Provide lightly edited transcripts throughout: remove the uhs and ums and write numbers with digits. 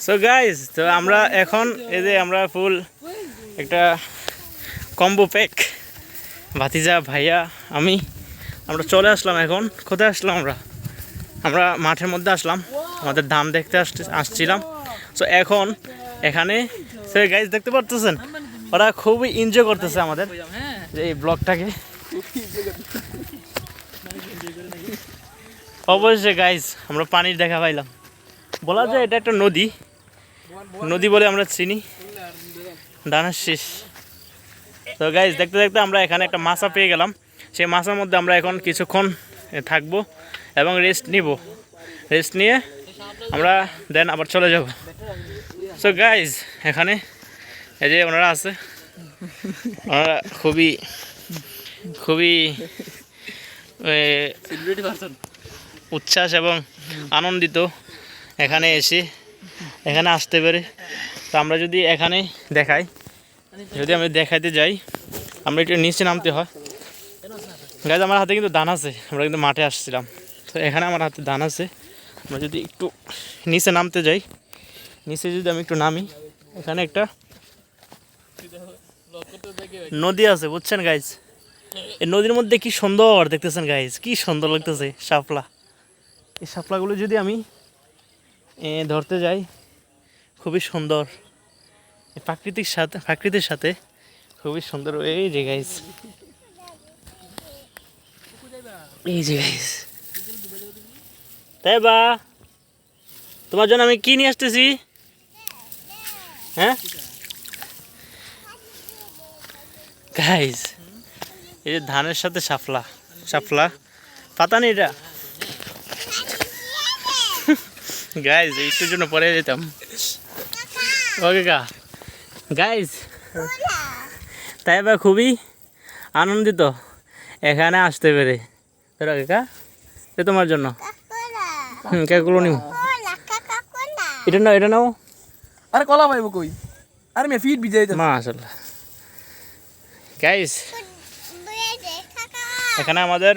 So guys, তো আমরা এখন এই যে আমরা ফুল একটা কম্বো প্যাক ভাতিজা ভাইয়া আমি আমরা চলে আসলাম। এখন কোথায় আসলাম? আমরা মাঠের মধ্যে আসলাম, আমাদের ধান দেখতে আসছিলাম। সো এখন এখানে সে গাইজ দেখতে পারতেছেন, ওরা খুবই এনজয় করতেছে আমাদের এই ব্লগটাকে। অবশ্যই গাইজ, আমরা পানির দেখা পাইলাম। বলা যায় এটা একটা নদী বলে আমরা চিনি, ডানার শেষ। তো গাইজ দেখতে দেখতে আমরা এখানে একটা মাছা পেয়ে গেলাম। সেই মাছার মধ্যে আমরা এখন কিছুক্ষণ থাকবো এবং রেস্ট নিয়ে আমরা দেন আবার চলে যাব। সো গাইজ, এখানে এই যে ওনারা আছে, ওনারা খুবই উচ্ছ্বাস এবং আনন্দিত এখানে আসতে পেরে। তো আমরা যদি এখানে আমি দেখাইতে যাই, আমরা একটু নিচে নামতে হয়। গাইজ আমার হাতে কিন্তু ধান আছে, আমরা কিন্তু মাঠে আসছিলাম। তো এখানে আমার হাতে ধান আছে, আমরা যদি একটু নিচে নামতে যাই, যদি আমি একটু নামি, এখানে একটা নদী আছে বুঝছেন গাইজ। এই নদীর মধ্যে কি সুন্দর দেখতেছেন গাইজ, কি সুন্দর লাগতেছে শাপলা। এই শাপলাগুলো যদি আমি ধরতে যাই, খুবই সুন্দর, প্রাকৃতির সাথে খুবই সুন্দর। এই যে গাইজ তাই বা তোমার জন্য আমি কি নিয়ে আসতেছি? হ্যাঁ গাইজ, এই যে ধানের সাথে শাপলা পাতা নেই এটা গাইজ, একটুর জন্য পরে যেতাম। ওকে গাইজ, তাই বা খুবই আনন্দিত এখানে আসতে পেরে। তোমার জন্য কেগুলো নিব, এটা নাও। আরে কলা পাইব কই? আরে মে ফিট ভিজে যাইতাছে মাশাআল্লাহ। গাইস, এখানে আমাদের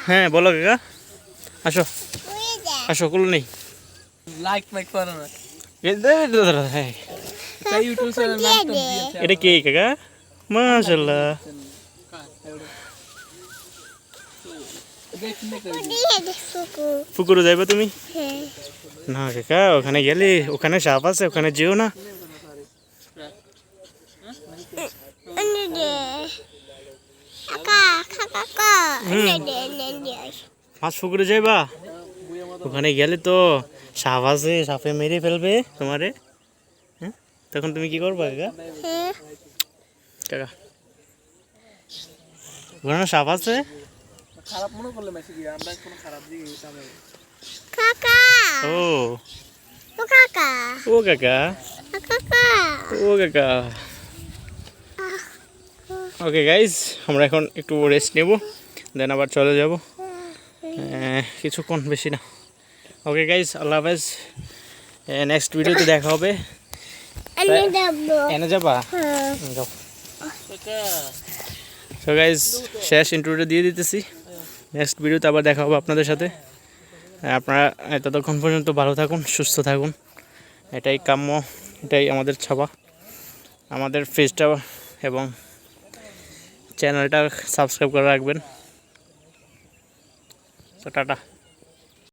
হ্যাঁ বলো কাকা, আসো কুলো নেই। লাইক করো না। হ্যাঁ ইউটিউব চ্যানেল নাম তো দিয়েছে। এটা কে কাকা? মাশাআল্লাহ। পুকুরে যাইবা তুমি? না কাকা, ওখানে গেলে ওখানে সাপ আছে, ওখানে যেও না। মাছ পুকুরে যাইবা? ওখানে গেলে তো সাপ আছে, সাপে মেরে ফেলবে তোমারে। হ্যাঁ, তখন তুমি কি করবা কাকা? ওখানে সাপ আছে। খারাপ মনে করলে মেসেজ দিয়ে আমরা কোনো খারাপ দিকে গেলাম কাকা ও কাকা ও কাকা ওকে গাইজ, আমরা এখন একটু রেস্ট নেব, দেন আবার চলে যাব কিছুক্ষণ, বেশি না। ওকে গাইজ, আল্লাহ হাফেজ। নেক্সট ভিডিওতে দেখা হবে। এনে যাবা? যাও। তো গাইজ, শেষ ইন্ট্রোটা দিয়ে দিতেছি। নেক্সট ভিডিওতে আবার দেখা হবে আপনাদের সাথে। আপনারা ততক্ষণ পর্যন্ত ভালো থাকুন, সুস্থ থাকুন, এটাই কাম্য, এটাই আমাদের ছাবা। আমাদের পেজটা এবং চ্যানেলটা সাবস্ক্রাইব করে রাখবেন। তো টাটা।